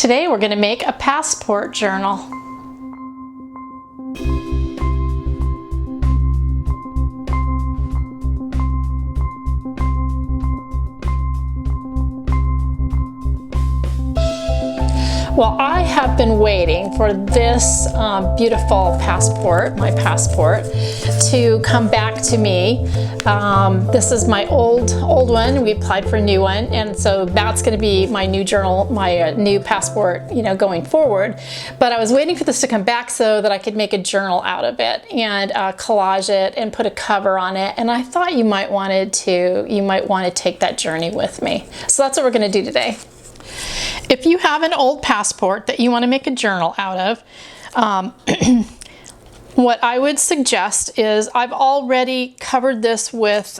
Today we're going to make a passport journal. Well, I have been waiting for this beautiful passport, my passport, to come back to me. This is my old one. We applied for a new one, and so that's going to be my new journal, my new passport, you know, going forward. But I was waiting for this to come back so that I could make a journal out of it and collage it and put a cover on it. And I thought you might want to take that journey with me. So that's what we're going to do today. If you have an old passport that you want to make a journal out of, what I would suggest is I've already covered this with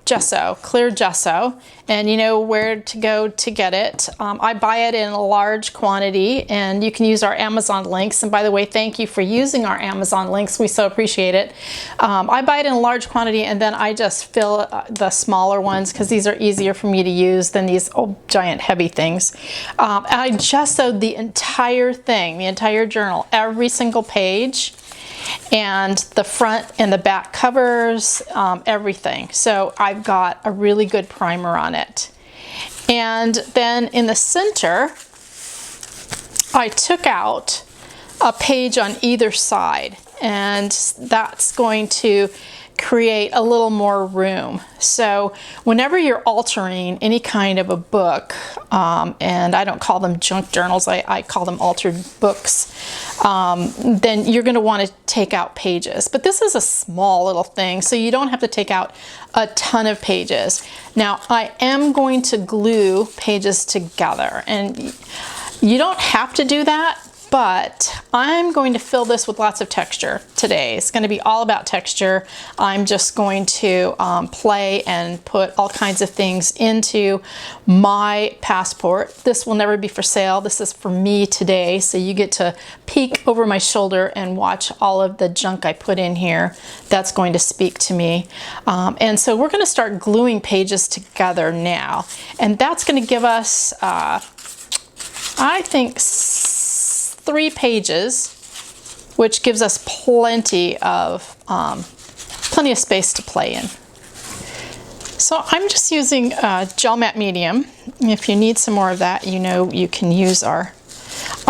gesso, clear gesso, and you know where to go to get it. I buy it in a large quantity, and you can use our Amazon links. And by the way, thank you for using our Amazon links. We so appreciate it. I buy it in a large quantity, and then I just fill the smaller ones because these are easier for me to use than these old giant heavy things. And I gessoed the entire thing, the entire journal, every single page, and the front and the back covers, everything. So I've got a really good primer on it. And then in the center, I took out a page on either side, and that's going to create a little more room. So whenever you're altering any kind of a book, and I don't call them junk journals, I call them altered books, then you're going to want to take out pages. But this is a small little thing, so you don't have to take out a ton of pages. Now I am going to glue pages together, and you don't have to do that, but I'm going to fill this with lots of texture today. It's going to be all about texture. I'm just going to play and put all kinds of things into my passport. This will never be for sale. This is for me today, so you get to peek over my shoulder and watch all of the junk I put in here. That's going to speak to me. And so we're going to start gluing pages together now. And that's going to give us, I think, 3 pages, which gives us plenty of space to play in. So I'm just using gel matte medium. If you need some more of that, you know you can use our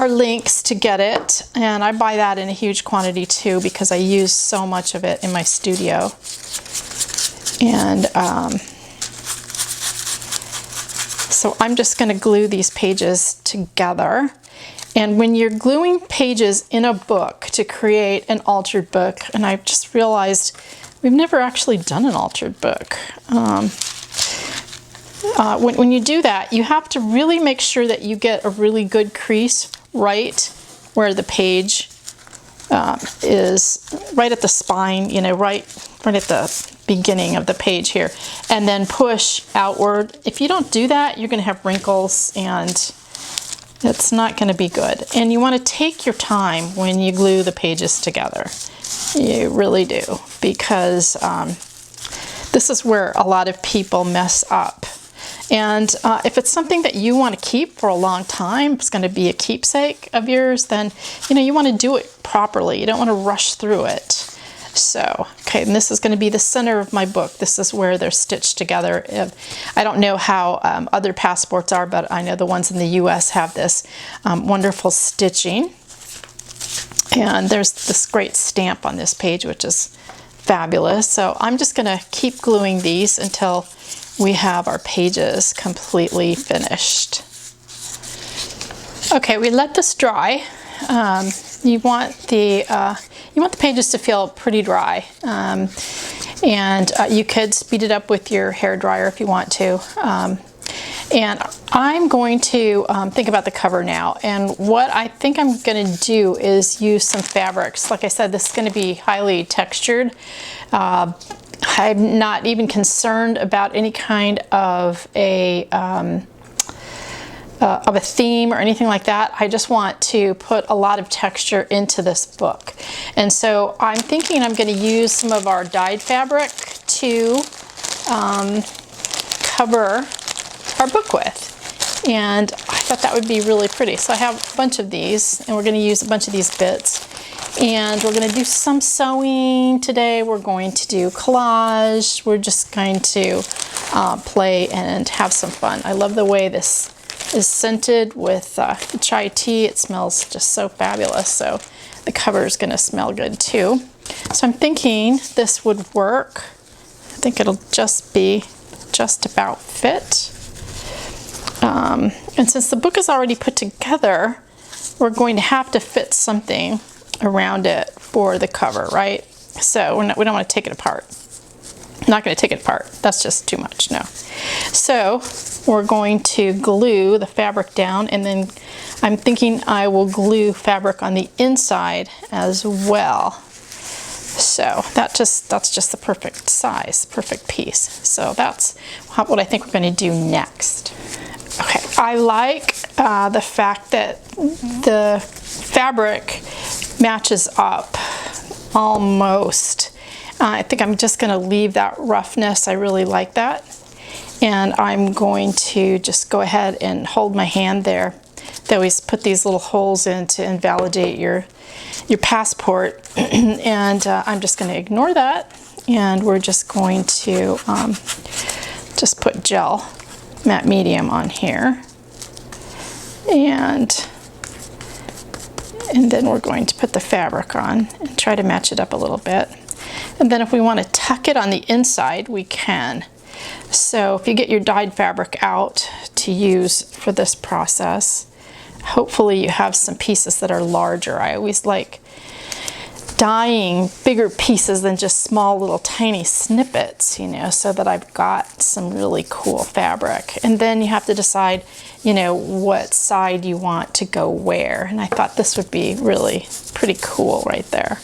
links to get it, and I buy that in a huge quantity too because I use so much of it in my studio. And so I'm just going to glue these pages together. And when you're gluing pages in a book to create an altered book, and I've just realized we've never actually done an altered book. When you do that, you have to really make sure that you get a really good crease right where the page is, right at the spine, you know, right at the beginning of the page here, and then push outward. If you don't do that, you're going to have wrinkles, and it's not going to be good. And you want to take your time when you glue the pages together. You really do, because this is where a lot of people mess up. And if it's something that you want to keep for a long time, it's going to be a keepsake of yours, then you know you want to do it properly. You don't want to rush through it. So, okay, and this is going to be the center of my book. This is where they're stitched together. I don't know how other passports are, but I know the ones in the US have this wonderful stitching. And there's this great stamp on this page, which is fabulous. So I'm just going to keep gluing these until we have our pages completely finished. Okay, we let this dry. You want the pages to feel pretty dry, and you could speed it up with your hair dryer if you want to. And I'm going to think about the cover now, and what I think I'm going to do is use some fabrics. Like I said, this is going to be highly textured. I'm not even concerned about any kind of a theme or anything like that. I just want to put a lot of texture into this book. And so I'm thinking I'm going to use some of our dyed fabric to cover our book with. and I thought that would be really pretty. So I have a bunch of these, and we're going to use a bunch of these bits. And we're going to do some sewing today. We're going to do collage. We're just going to play and have some fun. I love the way this is scented with chai tea. It smells just so fabulous. So the cover is going to smell good too. So I'm thinking this would work. I think it'll just be just about fit. And since the book is already put together, we're going to have to fit something around it for the cover, right? So we don't want to take it apart. I'm not going to take it apart. That's just too much, no. So we're going to glue the fabric down, and then I'm thinking I will glue fabric on the inside as well. So that's just the perfect size, perfect piece. So that's what I think we're going to do next. Okay, I like the fact that the fabric matches up almost. I think I'm just going to leave that roughness. I really like that. And I'm going to just go ahead and hold my hand there. They always put these little holes in to invalidate your passport. And I'm just going to ignore that. And we're just going to just put gel matte medium on here. And then we're going to put the fabric on and try to match it up a little bit. And then if we want to tuck it on the inside, we can. So if you get your dyed fabric out to use for this process, hopefully you have some pieces that are larger. I always like dyeing bigger pieces than just small little tiny snippets, you know, so that I've got some really cool fabric. And then you have to decide, you know, what side you want to go where. And I thought this would be really pretty cool right there.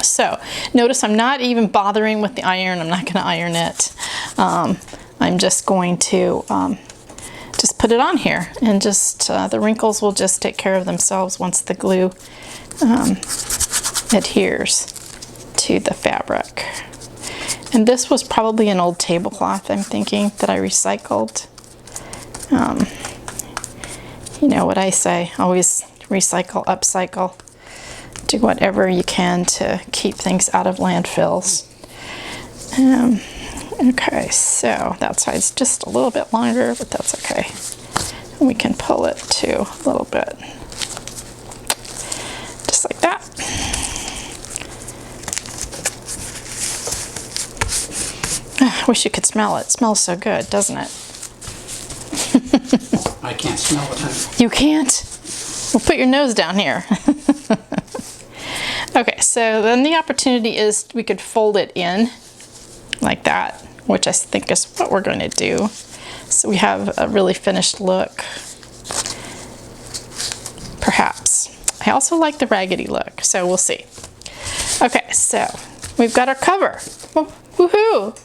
So notice I'm not even bothering with the iron. I'm not going to iron it. I'm just going to just put it on here, and just the wrinkles will just take care of themselves once the glue adheres to the fabric. And this was probably an old tablecloth, I'm thinking, that I recycled. You know what I say, always recycle, upcycle. Do whatever you can to keep things out of landfills. Okay, so that side's just a little bit longer, but that's okay. And we can pull it too a little bit. Just like that. I wish you could smell it. It smells so good, doesn't it? I can't smell it, honey. You can't? Well, put your nose down here. Okay, so then the opportunity is we could fold it in like that, which I think is what we're going to do. So we have a really finished look. Perhaps. I also like the raggedy look, so we'll see. Okay, so we've got our cover. Woohoo!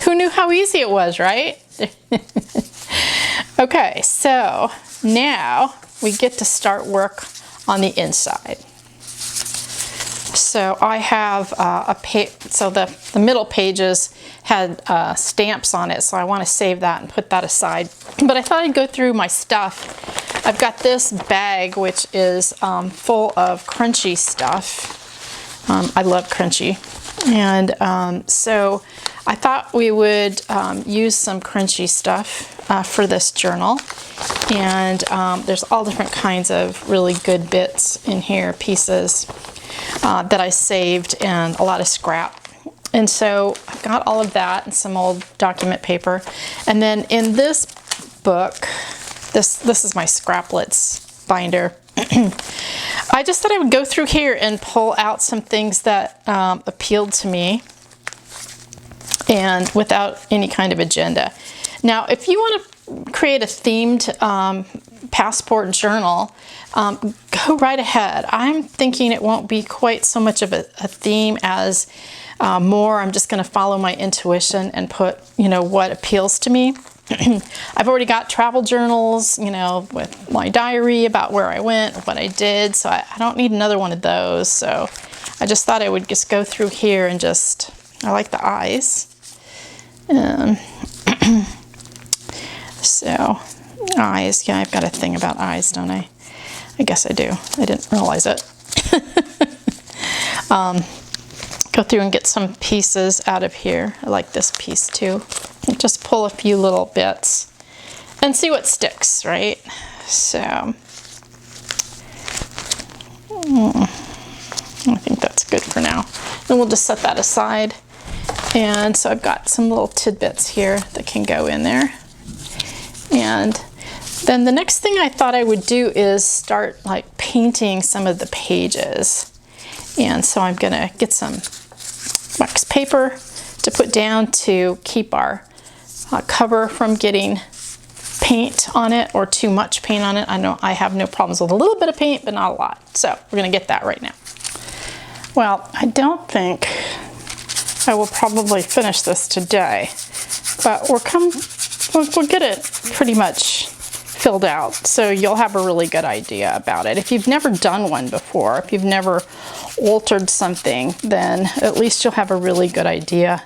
Who knew how easy it was, right? Okay, so now we get to start work on the inside. So I have a page, so the middle pages had stamps on it, so I want to save that and put that aside. But I thought I'd go through my stuff. I've got this bag, which is full of crunchy stuff. I love crunchy. And so I thought we would use some crunchy stuff for this journal. And there's all different kinds of really good bits in here, pieces that I saved, and a lot of scrap. And so I've got all of that and some old document paper. And then in this book, this is my scraplets binder. I just thought I would go through here and pull out some things that appealed to me, and without any kind of agenda. Now, if you want to create a themed passport journal, go right ahead. I'm thinking it won't be quite so much of a theme as more I'm just going to follow my intuition and put, you know, what appeals to me. I've already got travel journals, you know, with my diary about where I went, what I did, so I don't need another one of those. So I just thought I would just go through here and just, I like the eyes. So Eyes, yeah, I've got a thing about eyes, don't I? I guess I do. I didn't realize it. Go through and get some pieces out of here. I like this piece too. And just pull a few little bits and see what sticks, right? So, I think that's good for now. And we'll just set that aside. And so I've got some little tidbits here that can go in there. And then the next thing I thought I would do is start like painting some of the pages. And so I'm gonna get some wax paper to put down to keep our cover from getting paint on it or too much paint on it. I know I have no problems with a little bit of paint, but not a lot. So we're gonna get that right now. Well, I don't think I will probably finish this today, but we'll get it pretty much filled out, so you'll have a really good idea about it. If you've never done one before, if you've never altered something, then at least you'll have a really good idea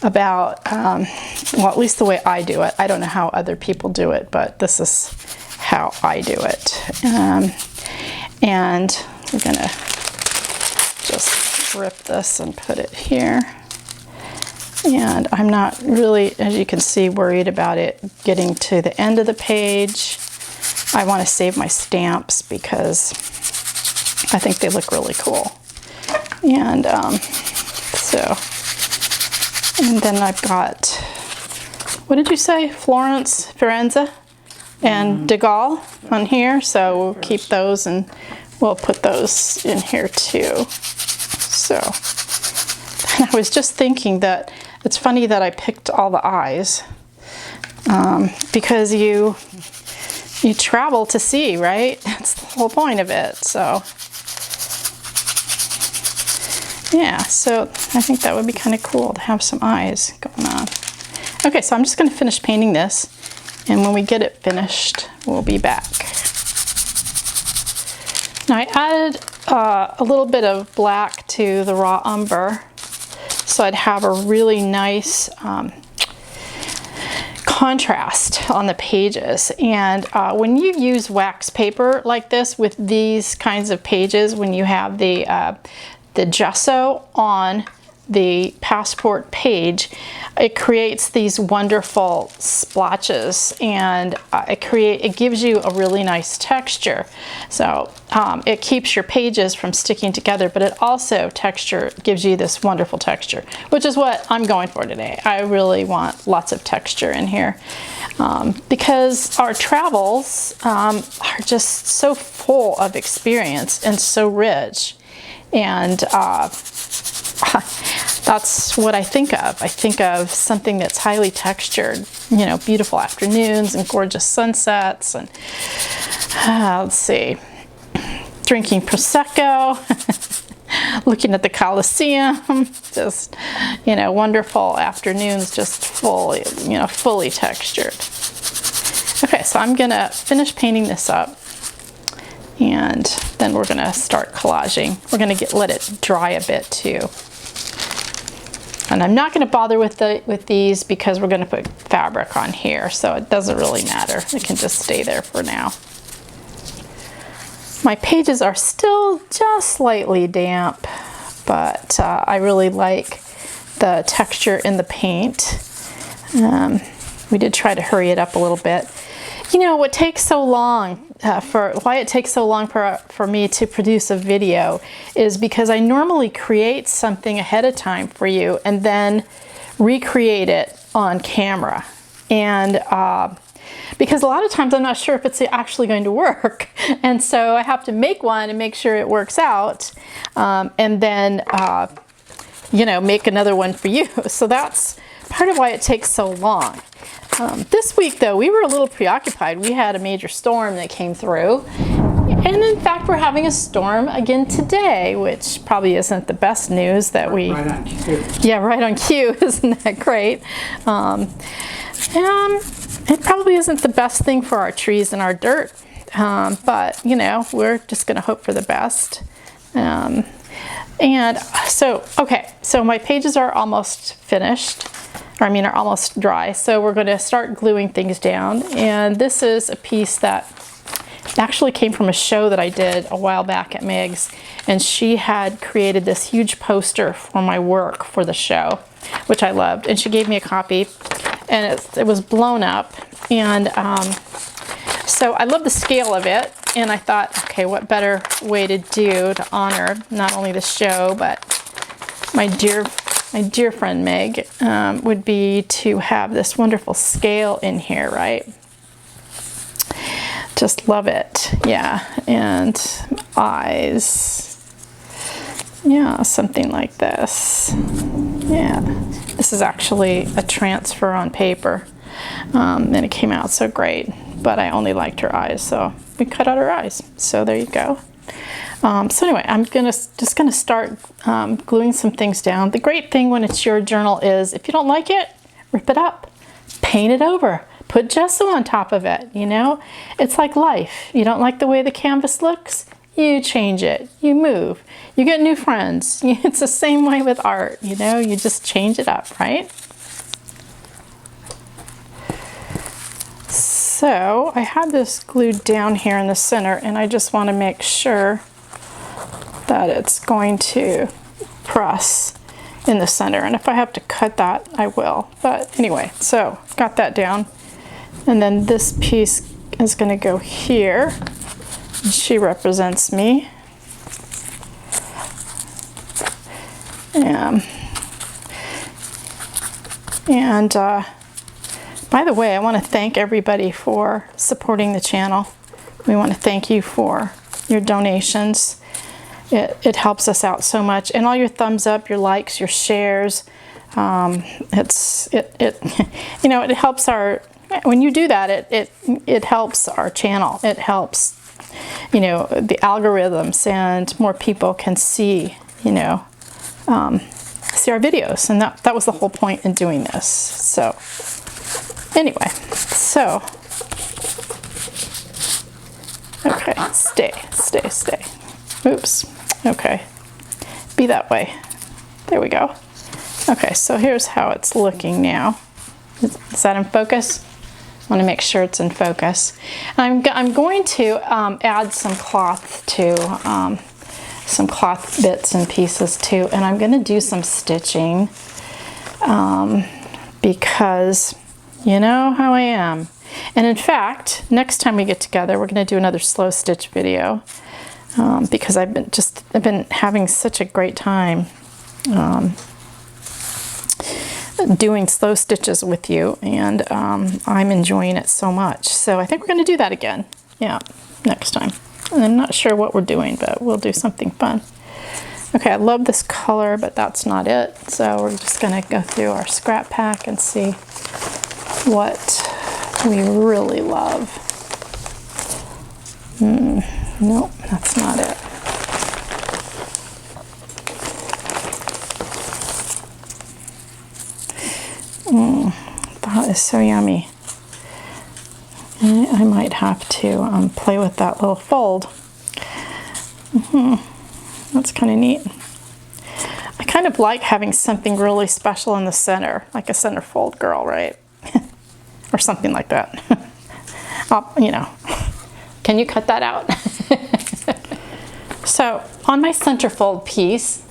about, well, at least the way I do it. I don't know how other people do it, but this is how I do it. And we're gonna just rip this and put it here. And I'm not really, as you can see, worried about it getting to the end of the page. I want to save my stamps because I think they look really cool. And and then I've got, what did you say? Firenze and De Gaulle on here. So we'll keep those and we'll put those in here too. So, and I was just thinking that it's funny that I picked all the eyes because you travel to see, right? That's the whole point of it. So yeah, so I think that would be kind of cool to have some eyes going on. Okay, so I'm just going to finish painting this, and when we get it finished, we'll be back. Now I added a little bit of black to the raw umber, so I'd have a really nice contrast on the pages. And when you use wax paper like this with these kinds of pages, when you have the gesso on the passport page, it creates these wonderful splotches, and it gives you a really nice texture. So it keeps your pages from sticking together, but it also gives you this wonderful texture, which is what I'm going for today. I really want lots of texture in here because our travels are just so full of experience and so rich. And that's what I think of. I think of something that's highly textured, you know, beautiful afternoons and gorgeous sunsets, and let's see, drinking Prosecco, looking at the Colosseum, just, you know, wonderful afternoons, just fully, you know, fully textured. Okay, so I'm gonna finish painting this up, and then we're gonna start collaging. We're gonna let it dry a bit too. And I'm not gonna bother with these because we're gonna put fabric on here, so it doesn't really matter. It can just stay there for now. My pages are still just slightly damp, but I really like the texture in the paint. We did try to hurry it up a little bit. You know, what takes so long, why it takes so long for me to produce a video is because I normally create something ahead of time for you and then recreate it on camera. And because a lot of times I'm not sure if it's actually going to work. And so I have to make one and make sure it works out, and then, you know, make another one for you. So that's part of why it takes so long. This week, though, we were a little preoccupied. We had a major storm that came through. And in fact, we're having a storm again today, which probably isn't the best news that we... Right on cue. Yeah, right on cue. Isn't that great? It probably isn't the best thing for our trees and our dirt. But, you know, we're just going to hope for the best. And so, okay, so my pages are almost finished. or I mean are almost dry. So we're going to start gluing things down. And this is a piece that actually came from a show that I did a while back at Meg's, and she had created this huge poster for my work for the show, which I loved, and she gave me a copy, and it was blown up. And so I love the scale of it, and I thought, okay, what better way to do to honor not only the show but my dear friend Meg would be to have this wonderful scale in here, right? Just love it. Yeah, and eyes. Yeah, something like this. Yeah, this is actually a transfer on paper, and it came out so great, but I only liked her eyes, so we cut out her eyes. So there you go. So anyway, I'm just gonna start gluing some things down. The great thing when it's your journal is if you don't like it, rip it up, paint it over. Put gesso on top of it, you know? It's like life. You don't like the way the canvas looks? You change it. You move. You get new friends. It's the same way with art, you know? You just change it up, right? So I have this glued down here in the center, and I just want to make sure that it's going to press in the center. And if I have to cut that, I will. But anyway, so got that down. And then this piece is going to go here. She represents me. And by the way, I want to thank everybody for supporting the channel. We want to thank you for your donations. It helps us out so much. And all your thumbs up, your likes, your shares. You know, it helps our... When you do that, it helps our channel. It helps, you know, the algorithms, and more people can see, you know, see our videos. And that was the whole point in doing this. So anyway, so, okay, stay. Oops, okay, be that way. There we go. Okay, so here's how it's looking now. Is that in focus? I want to make sure it's in focus. I'm going to add some cloth to some cloth bits and pieces too, and I'm going to do some stitching because you know how I am. And in fact, next time we get together, we're going to do another slow stitch video because I've been having such a great time doing slow stitches with you, and I'm enjoying it so much. So I think we're going to do that again. Yeah, next time. And I'm not sure what we're doing, but we'll do something fun. Okay, I love this color, but that's not it. So we're just going to go through our scrap pack and see what we really love. Nope, that's not it. That is so yummy. I might have to play with that little fold. That's kind of neat. I kind of like having something really special in the center, like a centerfold girl, right? Or something like that. You know, can you cut that out? So on my centerfold piece,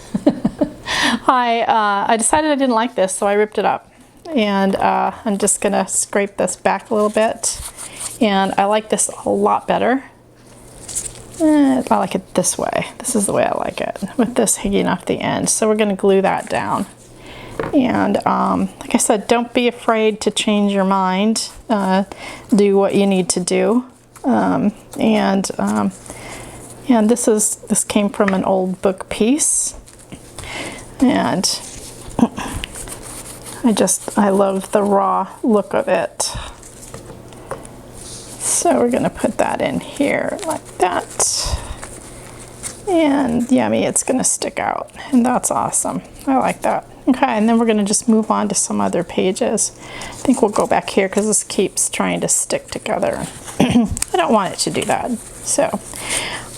I decided I didn't like this, so I ripped it up. And I'm just gonna scrape this back a little bit. And I like this a lot better. I like it this way. This is the way I like it, with this hanging off the end. So we're gonna glue that down. And like I said, don't be afraid to change your mind. Do what you need to do. And this came from an old book piece. And I love the raw look of it. So we're gonna put that in here like that. And yummy, it's gonna stick out. And that's awesome. I like that. Okay, and then we're gonna just move on to some other pages. I think we'll go back here because this keeps trying to stick together. I don't want it to do that. So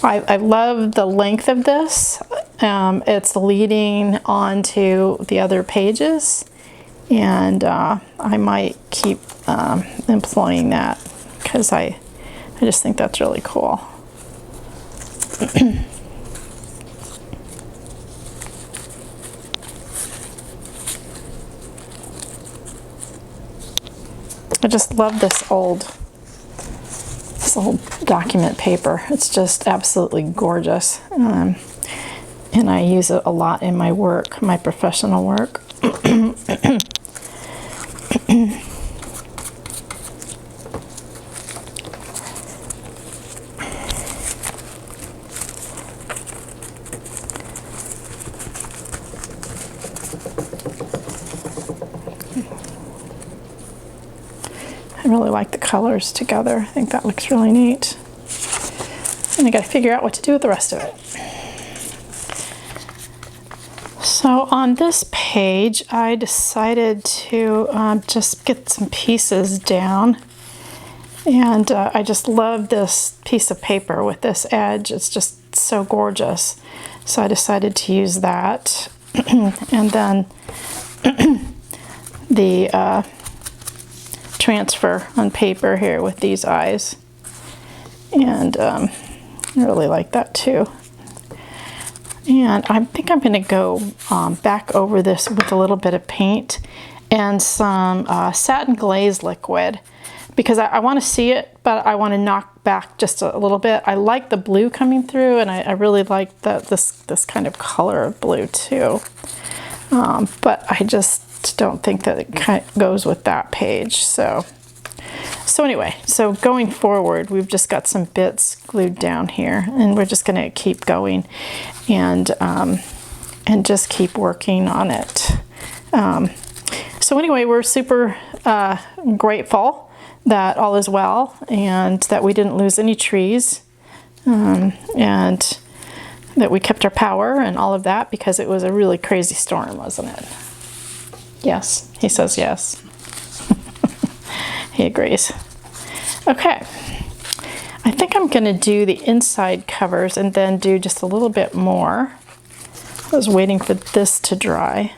I love the length of this. It's leading onto the other pages. and I might keep employing that because I just think that's really cool. I just love this old document paper. It's just absolutely gorgeous, and I use it a lot in my work, my professional work. I really like the colors together. I think that looks really neat. And I got to figure out what to do with the rest of it. So on this page, I decided to just get some pieces down. And I just love this piece of paper with this edge. It's just so gorgeous. So I decided to use that. And then the transfer on paper here with these eyes, and I really like that too. And I think I'm going to go back over this with a little bit of paint and some satin glaze liquid, because I want to see it, but I want to knock back just a little bit. I like the blue coming through, and I really like this kind of color of blue too, but I just don't think that it kind of goes with that page. So anyway, so going forward, we've just got some bits glued down here, and we're just going to keep going and just keep working on it. So anyway, we're super grateful that all is well and that we didn't lose any trees, and that we kept our power and all of that, because it was a really crazy storm, wasn't it? Yes, he says yes. He agrees. Okay, I think I'm going to do the inside covers and then do just a little bit more. I was waiting for this to dry.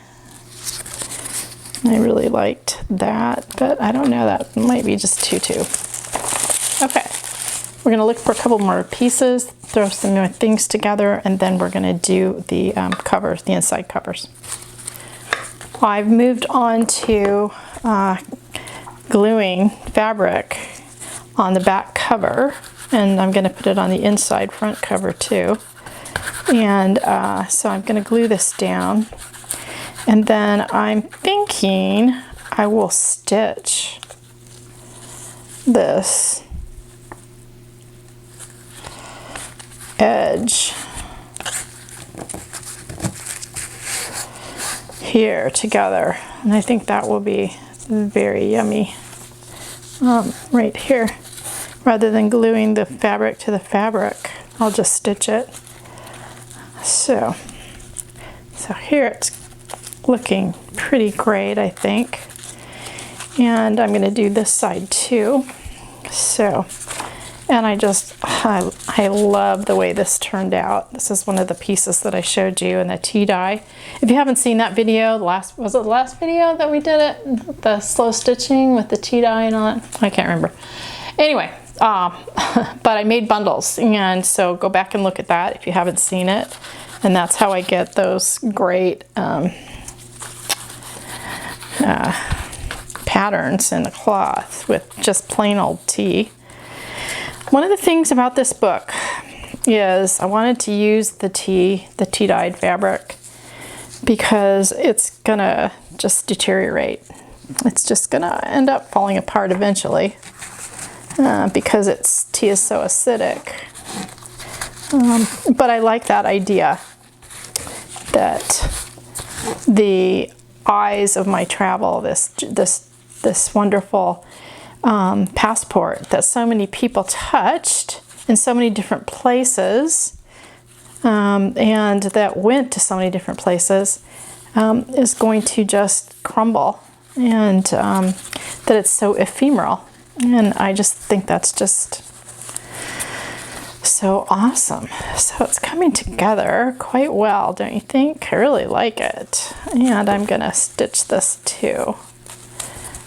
I really liked that, but I don't know, that might be just too. Okay, we're going to look for a couple more pieces, throw some more things together, and then we're going to do the covers, the inside covers. I've moved on to gluing fabric on the back cover, and I'm going to put it on the inside front cover too. And so I'm going to glue this down, and then I'm thinking I will stitch this edge here together, and I think that will be very yummy right here. Rather than gluing the fabric to the fabric, I'll just stitch it. So here it's looking pretty great, I think. And I'm going to do this side too. So, and I love the way this turned out. This is one of the pieces that I showed you in the tea dye. If you haven't seen that video, was it the last video that we did it? The slow stitching with the tea dye and all that? I can't remember. Anyway, but I made bundles, and so go back and look at that if you haven't seen it. And that's how I get those great patterns in the cloth with just plain old tea. One of the things about this book is I wanted to use the tea dyed fabric, because it's gonna just deteriorate. It's just gonna end up falling apart eventually, because tea is so acidic. But I like that idea that the eyes of my travel, this wonderful passport that so many people touched in so many different places, and that went to so many different places, is going to just crumble, and that it's so ephemeral. And I just think that's just so awesome. So it's coming together quite well, don't you think? I really like it. And I'm gonna stitch this too.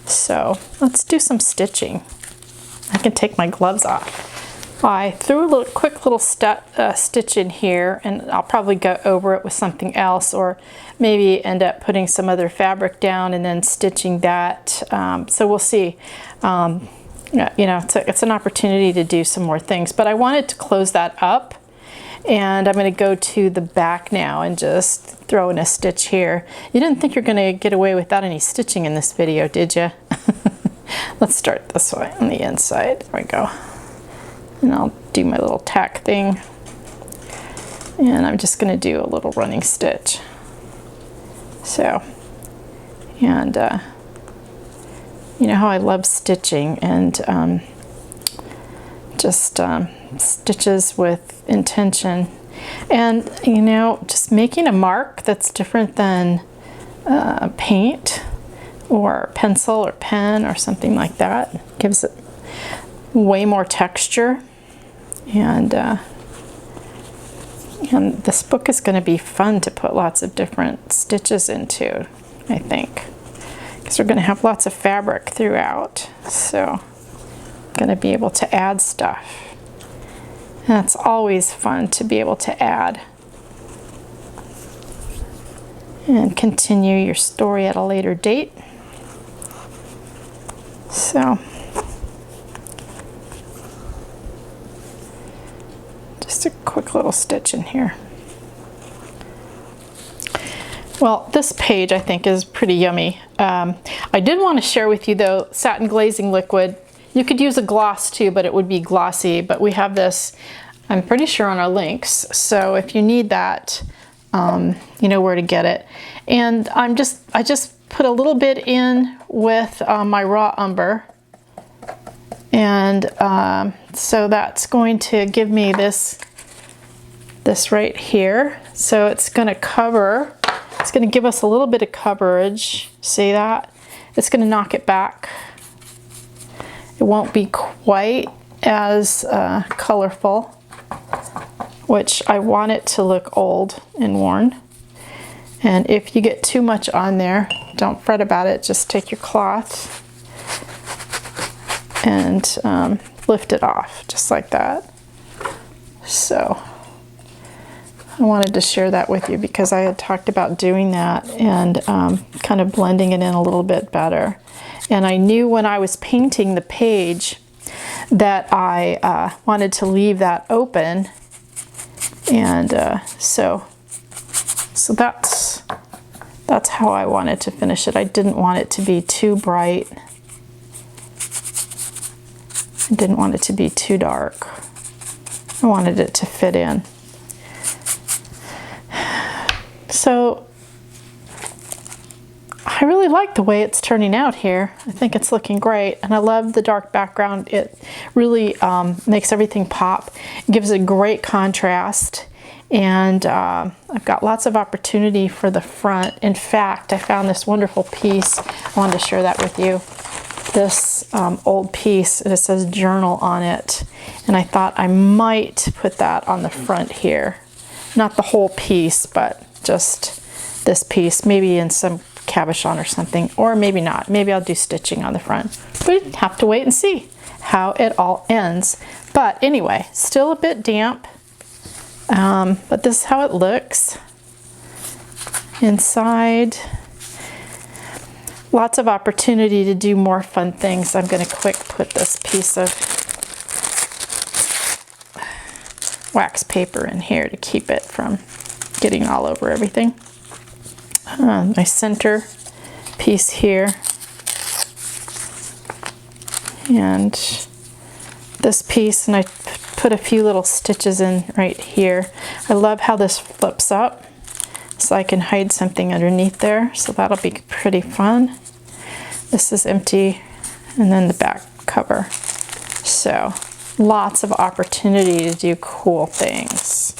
So let's do some stitching. I can take my gloves off. I threw a quick little stitch in here, and I'll probably go over it with something else, or maybe end up putting some other fabric down and then stitching that. So we'll see. You know, it's an opportunity to do some more things, but I wanted to close that up, and I'm going to go to the back now and just throw in a stitch here. You didn't think you're going to get away without any stitching in this video, did you? Let's start this way on the inside. There we go. And I'll do my little tack thing, and I'm just going to do a little running stitch. So, and you know how I love stitching, and just stitches with intention, and you know, just making a mark that's different than paint or pencil or pen or something like that gives it way more texture. And this book is going to be fun to put lots of different stitches into, I think, because we're going to have lots of fabric throughout. So I'm going to be able to add stuff. And it's always fun to be able to add and continue your story at a later date. So just a quick little stitch in here. Well, this page I think is pretty yummy. I did want to share with you though, satin glazing liquid. You could use a gloss too, but it would be glossy. But we have this, I'm pretty sure, on our links. So if you need that, you know where to get it. And I just put a little bit in with my raw umber. And so that's going to give me this right here. So it's going to cover, it's going to give us a little bit of coverage. See that? It's going to knock it back. It won't be quite as colorful, which I want it to look old and worn. And if you get too much on there, don't fret about it. Just take your cloth and lift it off just like that. So I wanted to share that with you because I had talked about doing that and kind of blending it in a little bit better. And I knew when I was painting the page that I wanted to leave that open, and so that's how I wanted to finish it. I didn't want it to be too bright. I didn't want it to be too dark. I wanted it to fit in. So I really like the way it's turning out here. I think it's looking great, and I love the dark background. It really makes everything pop. It gives a great contrast, and I've got lots of opportunity for the front. In fact, I found this wonderful piece. I wanted to share that with you. This old piece, it says journal on it, and I thought I might put that on the front here. Not the whole piece, but just this piece, maybe in some cabochon or something, or maybe not. Maybe I'll do stitching on the front. We have to wait and see how it all ends. But anyway, still a bit damp, but this is how it looks inside. Lots of opportunity to do more fun things. I'm going to quick put this piece of wax paper in here to keep it from getting all over everything. My center piece here, and this piece, and I put a few little stitches in right here. I love how this flips up, so I can hide something underneath there, so that'll be pretty fun. This is empty, and then the back cover. So lots of opportunity to do cool things.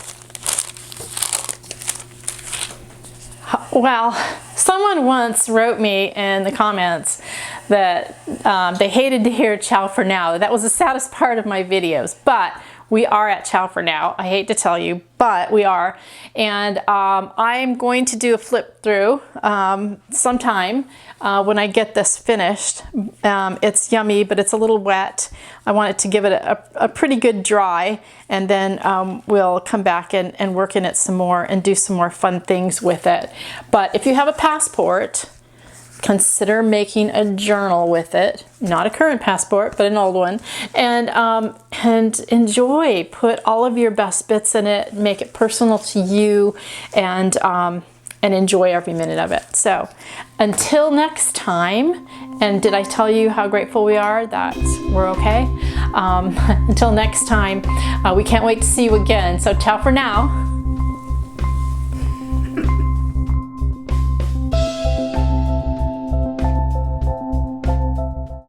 Well, someone once wrote me in the comments that they hated to hear ciao for now. That was the saddest part of my videos. But we are at ciao for now. I hate to tell you, but we are. And I'm going to do a flip through sometime when I get this finished. It's yummy, but it's a little wet. I want it to give it a pretty good dry, and then we'll come back and work in it some more and do some more fun things with it. But if you have a passport, consider making a journal with it. Not a current passport, but an old one. And enjoy. Put all of your best bits in it. Make it personal to you, and enjoy every minute of it. So until next time, and did I tell you how grateful we are that we're okay? Until next time, we can't wait to see you again. So ciao for now.